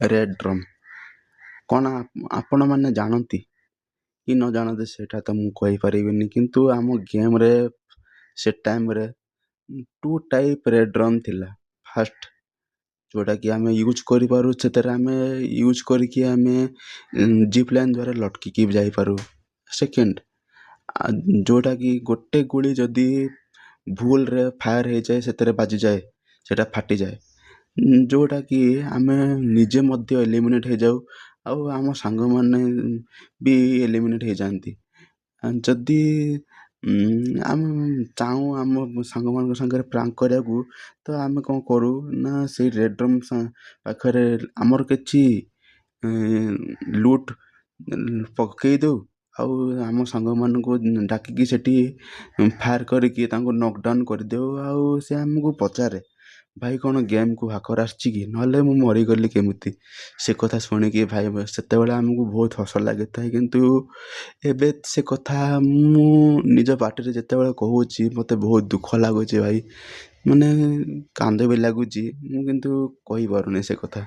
Red drum କ'ଣ ଆପଣମାନେ ଜାଣନ୍ତି କି ନ ଜାଣନ୍ତି ସେଇଟା ତ ମୁଁ କହିପାରିବିନି, କିନ୍ତୁ ଆମ ଗେମ୍ରେ ସେ ଟାଇମ୍ରେ 2 ଟାଇପ୍ ରେଡ୍ ଡ୍ରମ୍ ଥିଲା। ଫାର୍ଷ୍ଟ ଯେଉଁଟାକି ଆମେ ୟୁଜ୍ କରିପାରୁ, ସେଥିରେ ଆମେ ୟୁଜ୍ କରିକି ଆମେ ଜିପ୍ ଲାଇନ୍ ଦ୍ୱାରା ଲଟକିକି ଯାଇପାରୁ। ସେକେଣ୍ଡ ଯେଉଁଟାକି ଗୋଟେ ଗୁଳି ଯଦି ଭୁଲରେ ଫାୟାର୍ ହେଇଯାଏ, ସେଥିରେ ବାଜିଯାଏ, ସେଇଟା ଫାଟିଯାଏ, ଯେଉଁଟାକି ଆମେ ନିଜେ ମଧ୍ୟ ଏଲିମିନେଟ୍ ହେଇଯାଉ ଆଉ ଆମ ସାଙ୍ଗମାନେ ବି ଏଲିମିନେଟ୍ ହେଇଯାଆନ୍ତି। ଯଦି ଆମେ ଚାହୁଁ ଆମ ସାଙ୍ଗମାନଙ୍କ ସାଙ୍ଗରେ ପ୍ରାଙ୍କ୍ କରିବାକୁ, ତ ଆମେ କ'ଣ କରୁ ନା ସେଇ ରେଡ୍ ଡ୍ରମ୍ ପାଖରେ ଆମର କିଛି ଲୁଟ୍ ପକେଇ ଦେଉ ଆଉ ଆମ ସାଙ୍ଗମାନଙ୍କୁ ଡାକିକି ସେଠି ଫାୟାର୍ କରିକି ତାଙ୍କୁ ନକ୍ଡାଉନ୍ କରିଦେଉ। ଆଉ ସେ ଆମକୁ ପଚାରେ, ଭାଇ କ'ଣ ଗେମ୍କୁ ହାକର ଆସିଛି କି, ନହେଲେ ମୁଁ ମରିଗଲି କେମିତି? ସେ କଥା ଶୁଣିକି ଭାଇ ସେତେବେଳେ ଆମକୁ ବହୁତ ହସ ଲାଗିଥାଏ, କିନ୍ତୁ ଏବେ ସେ କଥା ମୁଁ ନିଜ ପାଟିରେ ଯେତେବେଳେ କହୁଛି ମୋତେ ବହୁତ ଦୁଃଖ ଲାଗୁଛି ଭାଇ, ମାନେ କାନ୍ଦ ବି ଲାଗୁଛି, ମୁଁ କିନ୍ତୁ କହିପାରୁନି ସେ କଥା।